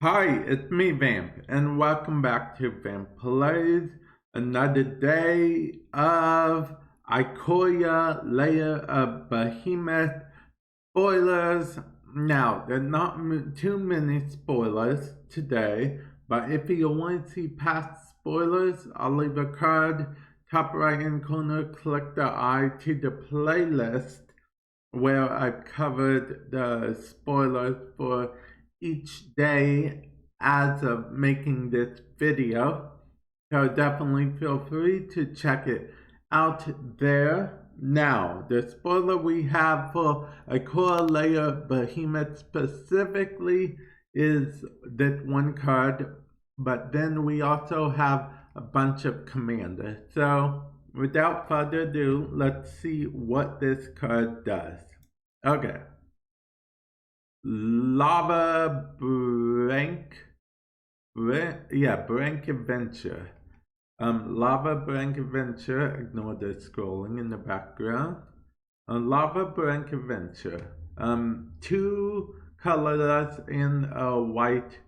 Hi, it's me, Vamp, and welcome back to Vamp Plays. Another day of Ikoria, Lair of Behemoths spoilers. Now, there are not too many spoilers today, but if you want to see past spoilers, I'll leave a card top right hand corner. Click the eye to the playlist where I've covered the spoilers for each day as of making this video. So definitely feel free to check it out there. Now, the spoiler we have for Ikoria Lair of Behemoths specifically is this one card, but then we also have a bunch of commanders. So without further ado, let's see what this card does. Okay. Lavabrink Adventurer. Lavabrink Adventurer, ignore the scrolling in the background. Lavabrink Adventurer. 2 colorless in a white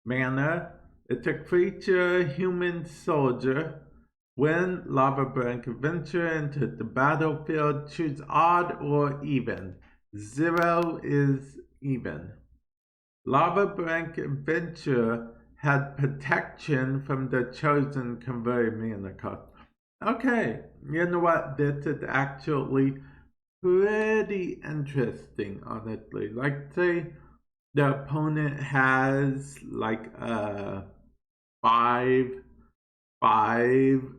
mana. It's a creature, human soldier. When Lavabrink Adventurer enters the battlefield, choose odd or even. 0 is even. Lavabrink Adventurer had protection from the chosen converted mana cost. Okay, you know what? This is actually pretty interesting, honestly. Like, say the opponent has like a 5/5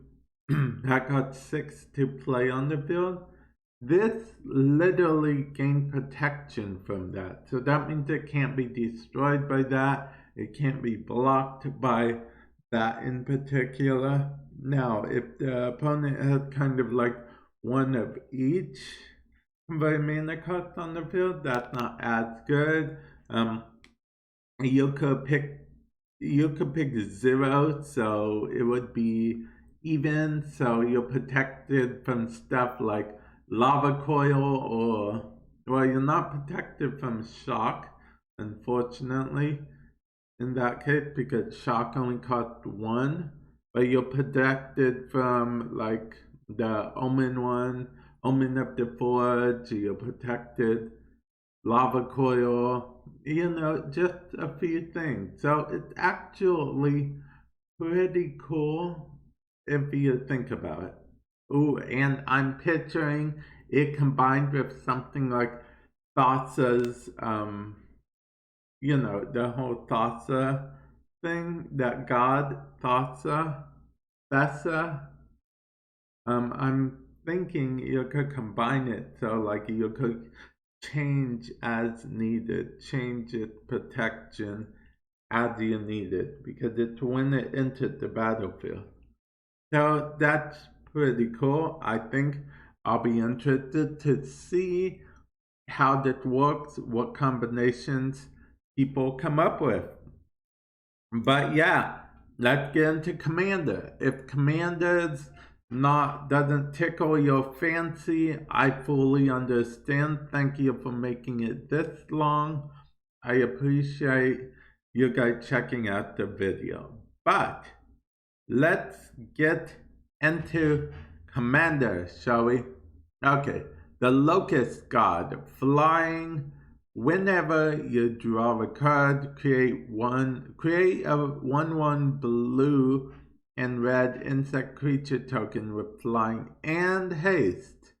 that got 6 to play on the field. This literally gained protection from that. So that means it can't be destroyed by that. It can't be blocked by that in particular. Now, if the opponent has kind of like one of each converted mana cost on the field, that's not as good. You could pick 0, so it would be even, so you're protected from stuff like lava coil, or well, you're not protected from shock, unfortunately, in that case, because shock only costs 1, but you're protected from like the omen one, omen of the forge. You're protected, lava coil, you know, just a few things. So it's actually pretty cool if you think about it. Ooh, and I'm picturing it combined with something like Thassa's, you know, the whole Thassa thing, that god Thassa. I'm thinking you could combine it, so like you could change as needed, change its protection as you need it, because it's when it entered the battlefield. So that's pretty cool. I think I'll be interested to see how that works, what combinations people come up with. But yeah, let's get into Commander. If Commander's doesn't tickle your fancy, I fully understand. Thank you for making it this long. I appreciate you guys checking out the video. But let's get into Commander, shall we? Okay, the Locust God, flying. Whenever you draw a card, create a 1/1 blue and red insect creature token with flying and haste.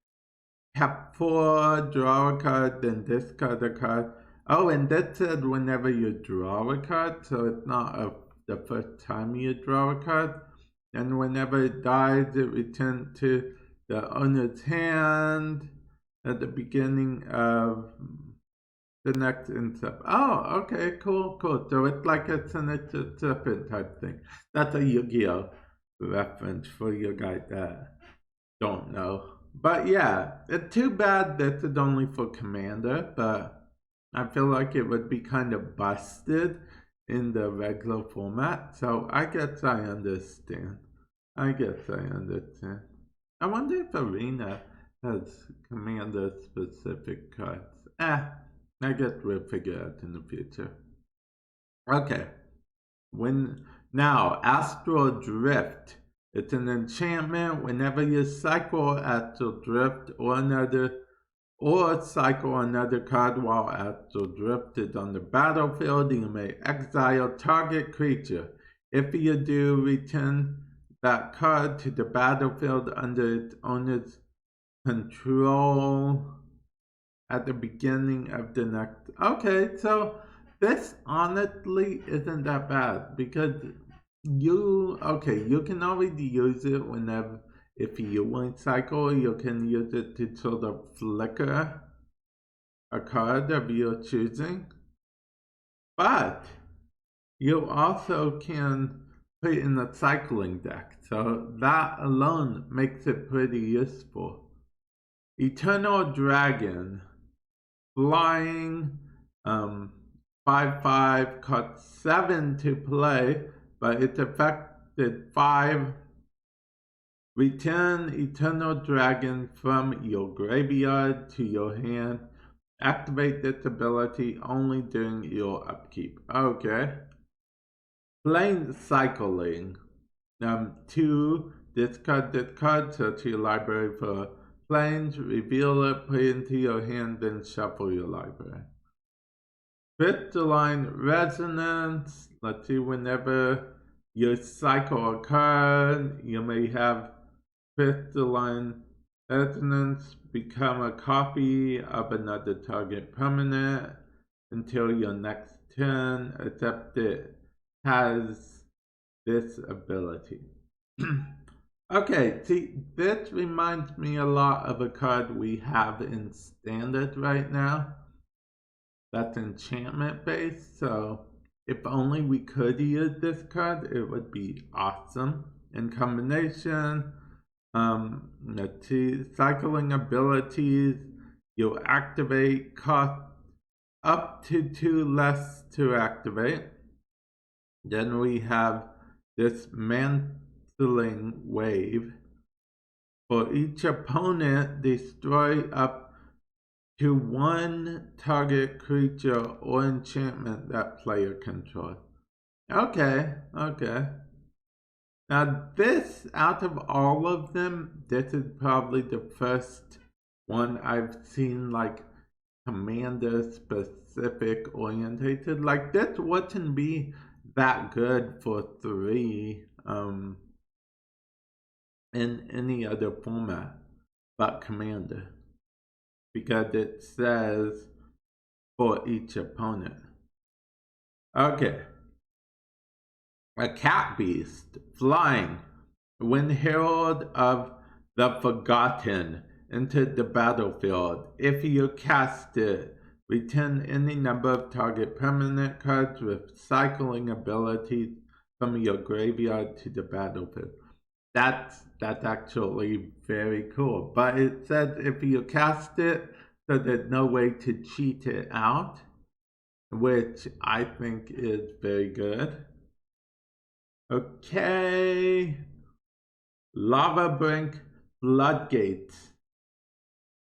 Tap 4, draw a card, then discard a card. Oh, and that said whenever you draw a card, so it's not the first time you draw a card. And whenever it dies, it returns to the owner's hand at the beginning of the next insect. Oh, okay, cool. So it's like a Sinister Serpent type thing. That's a Yu-Gi-Oh reference for you guys that don't know. But yeah, it's too bad this is only for Commander, but I feel like it would be kind of busted in the regular format. So I guess I understand. I wonder if Arena has commander specific cards. I guess we'll figure out in the future. Okay. Now, Astral Drift. It's an enchantment. Whenever you cycle Astral Drift or cycle another card while Astral Drift is on the battlefield, you may exile target creature. If you do, return that card to the battlefield under its owner's control at the beginning of the next. Okay, so this honestly isn't that bad because you can already use it whenever, if you want cycle, you can use it to sort of flicker a card of your choosing. But you also can put it in a cycling deck, so that alone makes it pretty useful. Eternal Dragon, flying, 5/5, costs 7 to play, but it's affected 5. Return Eternal Dragon from your graveyard to your hand. Activate this ability only during your upkeep. Okay. Plane Cycling. 2, discard this card, search your library for planes, reveal it, put it into your hand, then shuffle your library. Crystalline Resonance. Let's see, whenever you cycle a card, you may have Crystalline Resonance become a copy of another target permanent until your next turn, except it has this ability. Okay, see, this reminds me a lot of a card we have in Standard right now. That's enchantment based, so if only we could use this card, it would be awesome. In combination, let's see, cycling abilities, you'll activate, cost up to 2 less to activate. Then we have this Mantling Wave. For each opponent, destroy up to 1 target creature or enchantment that player controls. Okay. Now this, out of all of them, this is probably the first one I've seen like commander specific orientated. Like this wouldn't be that good for 3 in any other format but commander, because it says for each opponent. Okay. A cat beast, flying. When Herald of the Forgotten entered the battlefield, if you cast it, return any number of target permanent cards with cycling abilities from your graveyard to the battlefield. That's actually very cool. But it says if you cast it, so there's no way to cheat it out, which I think is very good. Okay. Lavabrink Floodgates.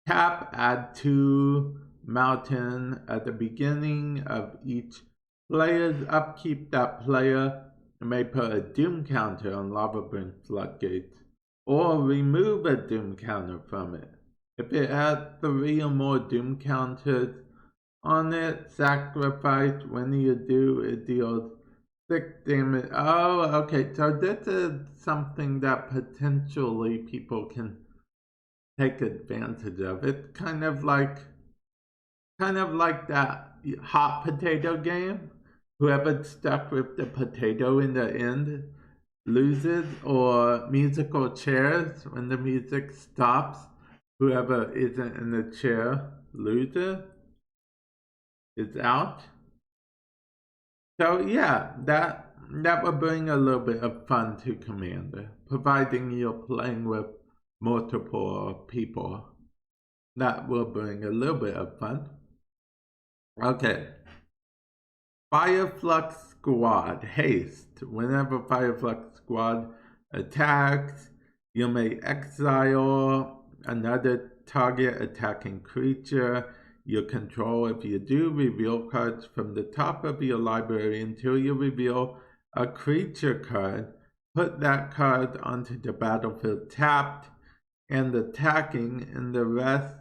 Tap, add 2 mountain at the beginning of each player's upkeep. That player may put a doom counter on Lavabrink Floodgates or remove a doom counter from it. If it has 3 or more doom counters on it, sacrifice. When you do, it deals 6 damage. Oh, okay. So this is something that potentially people can take advantage of. It's kind of like that hot potato game. Whoever's stuck with the potato in the end loses, or musical chairs. When the music stops, whoever isn't in the chair loses, is out. So yeah, that will bring a little bit of fun to Commander, providing you're playing with multiple people. That will bring a little bit of fun. Okay. Fireflux Squad, haste. Whenever Fireflux Squad attacks, you may exile another target attacking creature you control. If you do, reveal cards from the top of your library until you reveal a creature card. Put that card onto the battlefield tapped and attacking, and the rest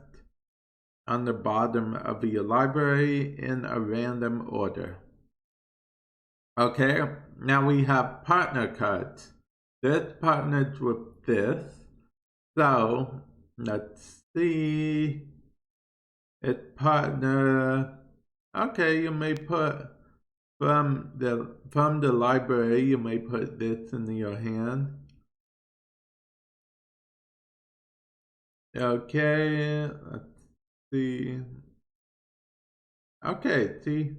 on the bottom of your library in a random order. Okay, now we have partner cards. This partners with this. So let's see. It partner. Okay, you may put from the library. You may put this in your hand. Okay, let's see. Okay, see.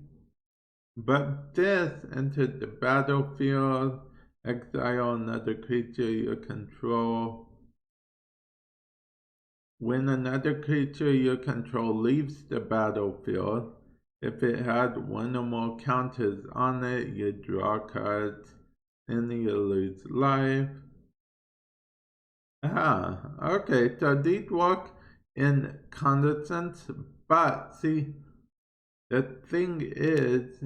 But this entered the battlefield. Exile another creature you control. When another creature you control leaves the battlefield, if it had one or more counters on it, you draw cards and you lose life. Okay, so these work in condensance, but see, the thing is,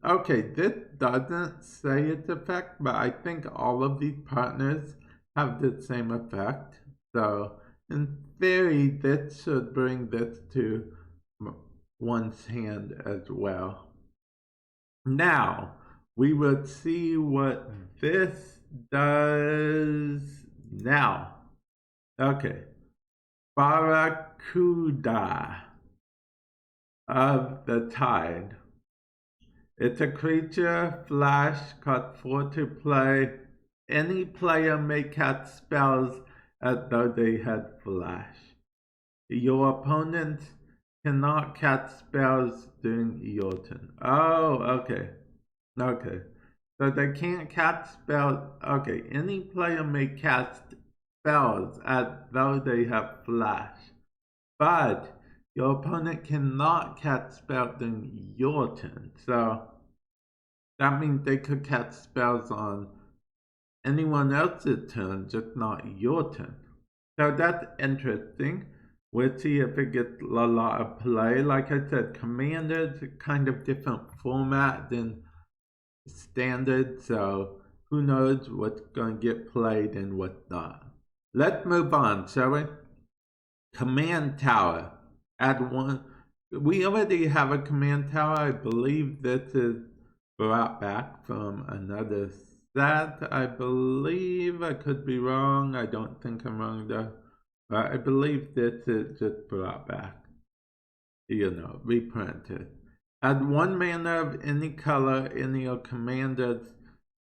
okay, this doesn't say its effect, but I think all of these partners have the same effect. So, in theory, this should bring this to one's hand as well. Now, we will see what this does now. Okay. Barracuda of the Tide. It's a creature, flash, cost 4 to play. Any player may cast spells as though they had flash. Your opponent cannot cast spells during your turn. Oh, okay. Okay. So they can't cast spells. Okay, any player may cast spells as though they have flash. But your opponent cannot cast spells during your turn. So that means they could cast spells on anyone else's turn, just not your turn. So that's interesting. We'll see if it gets a lot of play. Like I said, Commander's kind of different format than Standard, so who knows what's going to get played and what's not. Let's move on, shall we? Command Tower. Add one. We already have a command tower. I believe this is brought back from another set. I believe. I could be wrong. I don't think I'm wrong though. But I believe this is just brought back. You know, reprinted. Add 1 mana of any color in your commander's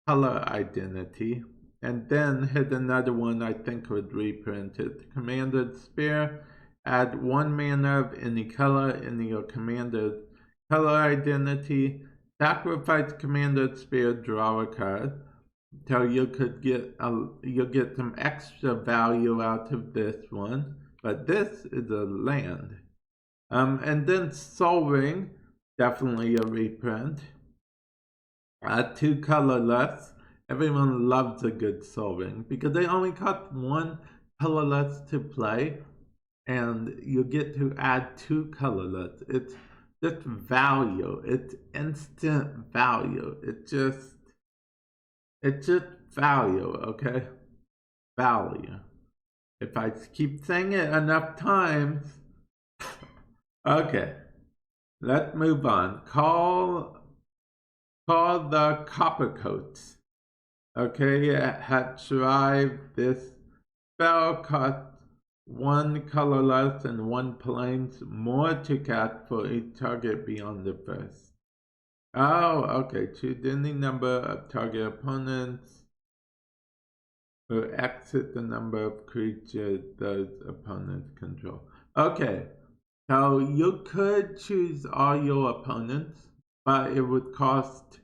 color identity, and then hit another one I think would reprint it. Commander's Spear. Add 1 mana of any color in your commander's color identity. Sacrifice Commander's Spear, draw a card. So you could get you'll get some extra value out of this one, but this is a land. And then Soul Ring, definitely a reprint. 2 colorless. Everyone loves a good Soul Ring because they only cost 1 colorless to play, and you get to add 2 colorless. It's just value. It's instant value. It's just value, okay? Value. If I keep saying it enough times. Okay. Let's move on. Call the Coppercoats. Okay, at Shrive, this spell costs 1 colorless and 1 plains more to cast for each target beyond the first. Oh, okay. Choose any number of target opponents or exit the number of creatures those opponents control. Okay, so you could choose all your opponents, but it would cost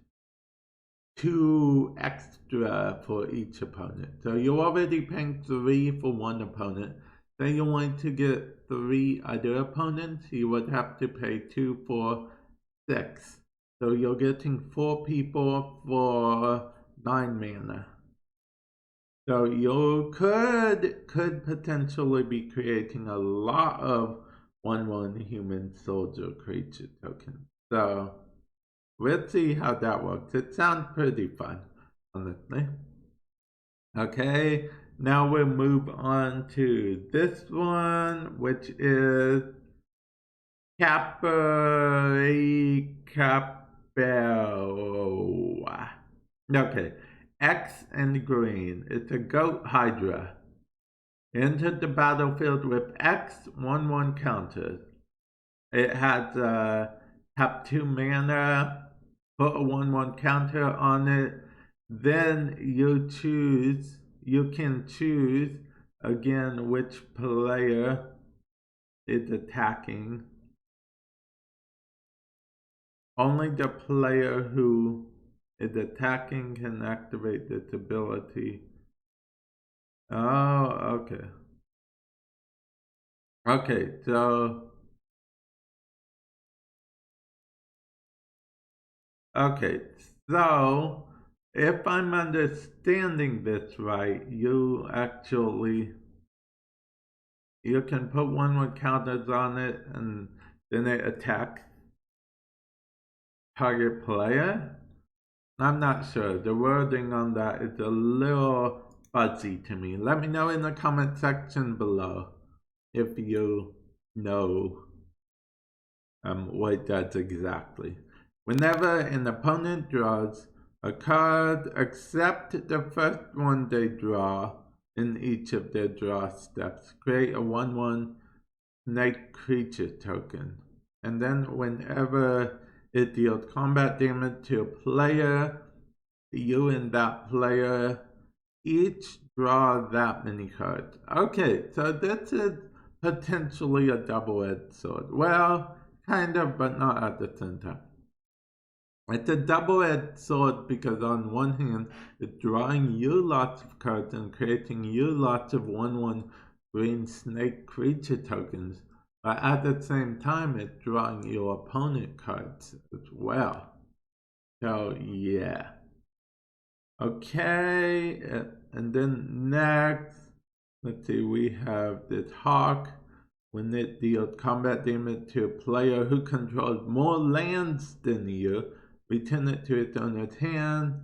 2 extra for each opponent. So you're already paying 3 for 1 opponent. Then you want to get 3 other opponents, you would have to pay 2 for 6. So you're getting 4 people for 9 mana. So you could potentially be creating a lot of 1/1 human soldier creature tokens. So we'll see how that works. It sounds pretty fun, honestly. Okay, now we'll move on to this one, which is Capel. Okay, X and green. It's a goat hydra. Entered the battlefield with X 1/1 counters. It has tap 2 mana, put a 1/1 counter on it. Then you can choose again which player is attacking. Only the player who is attacking can activate this ability. Oh, okay. Okay, so if I'm understanding this right, you can put 1/1 counters on it and then it attacks target player. I'm not sure. The wording on that is a little fuzzy to me. Let me know in the comment section below if you know what it does exactly. Whenever an opponent draws a card, except the first one they draw in each of their draw steps, create a 1/1 snake creature token. And then whenever it deals combat damage to a player, you and that player each draw that many cards. Okay, so this is potentially a double-edged sword. Well, kind of, but not at the same time. It's a double-edged sword because on one hand, it's drawing you lots of cards and creating you lots of 1/1 green snake creature tokens. But at the same time, it's drawing your opponent cards as well. So, yeah. Okay, and then next, let's see, we have this hawk. When it deals combat damage to a player who controls more lands than you, return it to its owner's hand.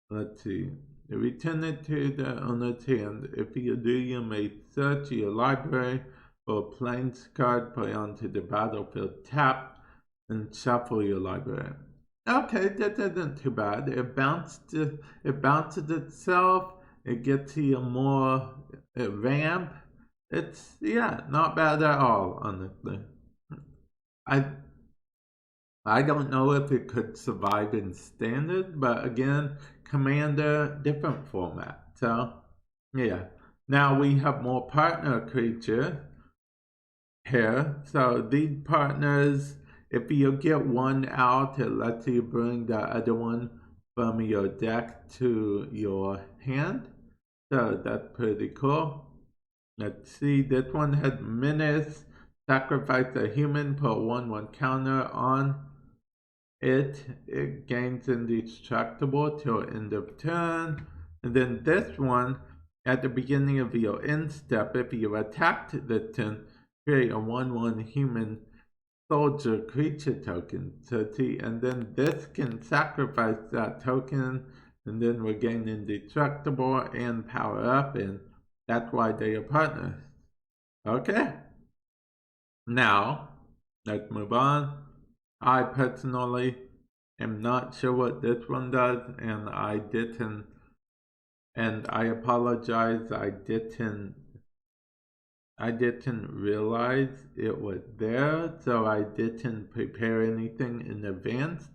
Let's see. Return it to the owner's hand. If you do, you may search your library for a plains card, put it onto the battlefield, tap, and shuffle your library. Okay, that isn't too bad. It bounces itself. It gets you more vamp. It's not bad at all, honestly. I don't know if it could survive in standard, but again, commander, different format. So yeah. Now we have more partner creatures here. So these partners, if you get one out, it lets you bring the other one from your deck to your hand. So that's pretty cool. Let's see, this one had menace, sacrifice a human, put 1/1 counter on it. It gains indestructible till end of turn. And then this one, at the beginning of your end step, if you attacked the turn, create a 1/1 human soldier creature token. So see, and then this can sacrifice that token, and then we're gaining indestructible and power up, and that's why they are partners. Okay. Now, let's move on. I personally am not sure what this one does, and I apologize, I didn't realize it was there, so I didn't prepare anything in advance,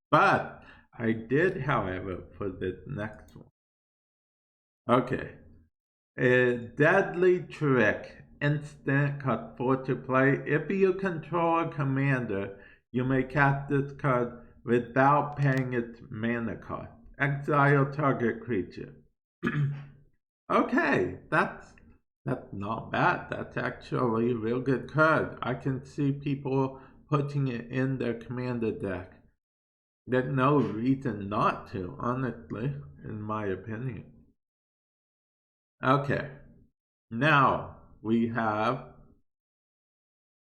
but I did, however, for this next one. Okay. A deadly trick. Instant, cost 4 to play. If you control a commander, you may cast this card without paying its mana cost. Exile target creature. Okay, that's not bad. That's actually a real good card. I can see people putting it in their commander deck. There's no reason not to, honestly, in my opinion. Okay, now we have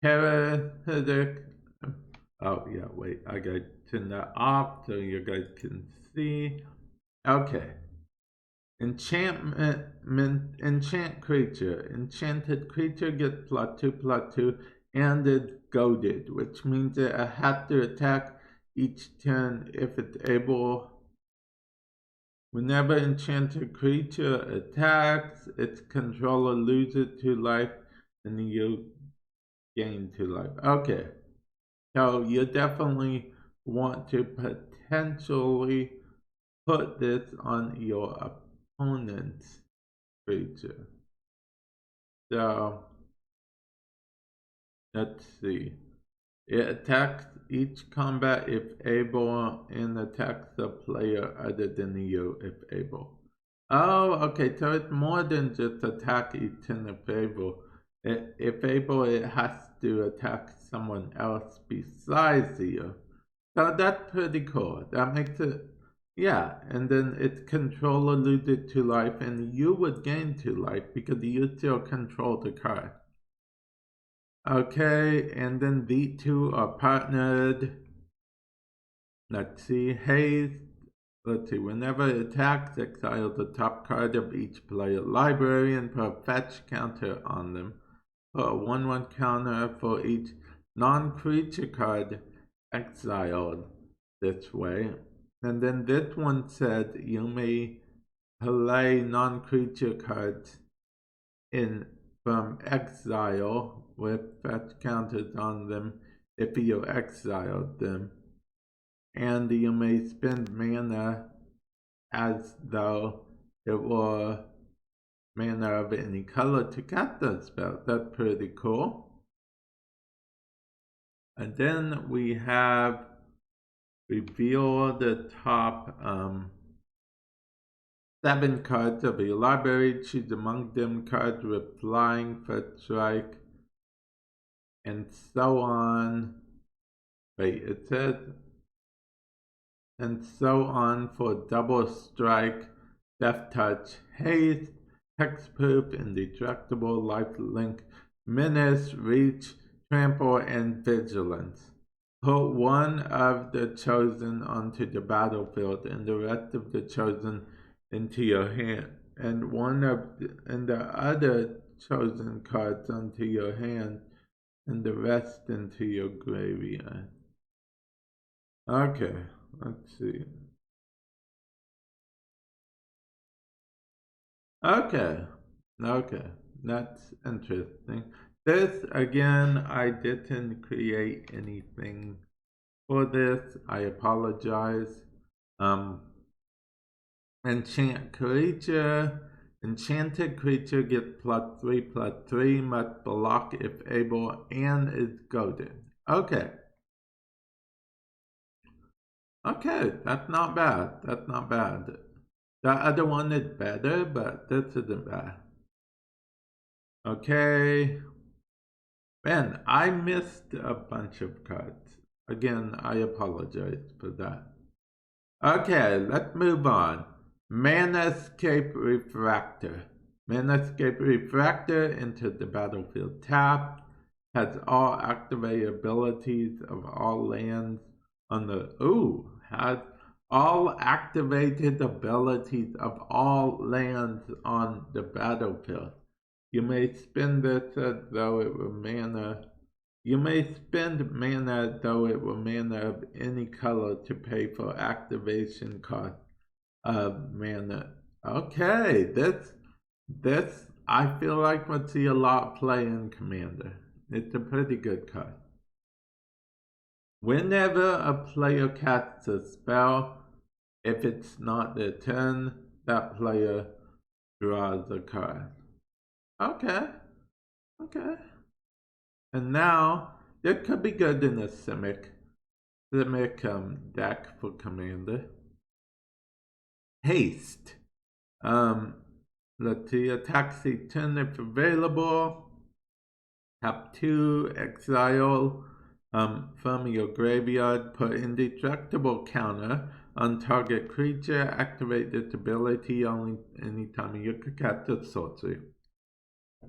parasitic. Oh yeah, wait, I gotta turn that off so you guys can see. Okay. Enchant creature. Enchanted creature gets +2/+2 and is goaded, which means that it has to attack each turn if it's able. Whenever enchanted creature attacks, its controller loses 2 life and you gain 2 life. Okay, so you definitely want to potentially put this on your opponent's creature. So let's see. It attacks each combat if able and attacks the player other than you if able. Oh, okay, so it's more than just attack each turn if able. If able, it has to attack someone else besides you. So that's pretty cool. That makes it, yeah, and then its controller loses 2 life and you would gain 2 life because you still control the card. Okay, and then these two are partnered. Let's see, haste. Let's see, whenever it attacks, exile the top card of each player library and put a fetch counter on them. Put a 1/1 counter for each non-creature card exiled this way. And then this one said you may play non-creature cards in from exile with fetch counters on them if you exiled them. And you may spend mana as though it were mana of any color to cast that spell. That's pretty cool. And then we have reveal the top 7 cards of your library. Choose among them cards with flying, first strike, and so on. Wait, it says, and so on for double strike, death touch, haste, hexproof, indestructible, lifelink, menace, reach, trample, and vigilance. Put one of the chosen onto the battlefield and the rest of the chosen into your hand, and the other chosen cards onto your hand, and the rest into your graveyard. Okay, let's see. Okay, that's interesting. This, again, I didn't create anything for this. I apologize. Enchant creature. Enchanted creature gets +3/+3, must block if able, and is goaded. Okay. Okay, that's not bad. That's not bad. The other one is better, but this isn't bad. Okay. Man, I missed a bunch of cards. Again, I apologize for that. Okay, let's move on. Manascape Refractor. Manascape Refractor enters the battlefield tapped. Has all activated abilities of all lands on the... Ooh, has all activated abilities of all lands on the battlefield. You may spend this as though it were mana. You may spend mana though it were mana of any color to pay for activation cost of mana. Okay, this I feel like we'll see a lot play in Commander. It's a pretty good card. Whenever a player casts a spell, if it's not their turn, that player draws a card. Okay. And now, it could be good in a Simic deck for Commander. Haste. Let's see, attack turn if available. Have 2 exile from your graveyard. Put indestructible counter on target creature. Activate this ability only anytime you can cast a sorcery.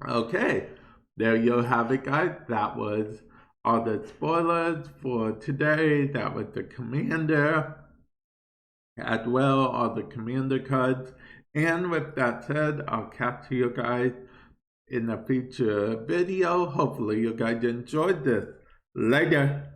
Okay, there you have it, guys. That was all the spoilers for today. That was the commander as well, all the commander cards. And with that said, I'll catch you guys in a future video. Hopefully you guys enjoyed this. Later.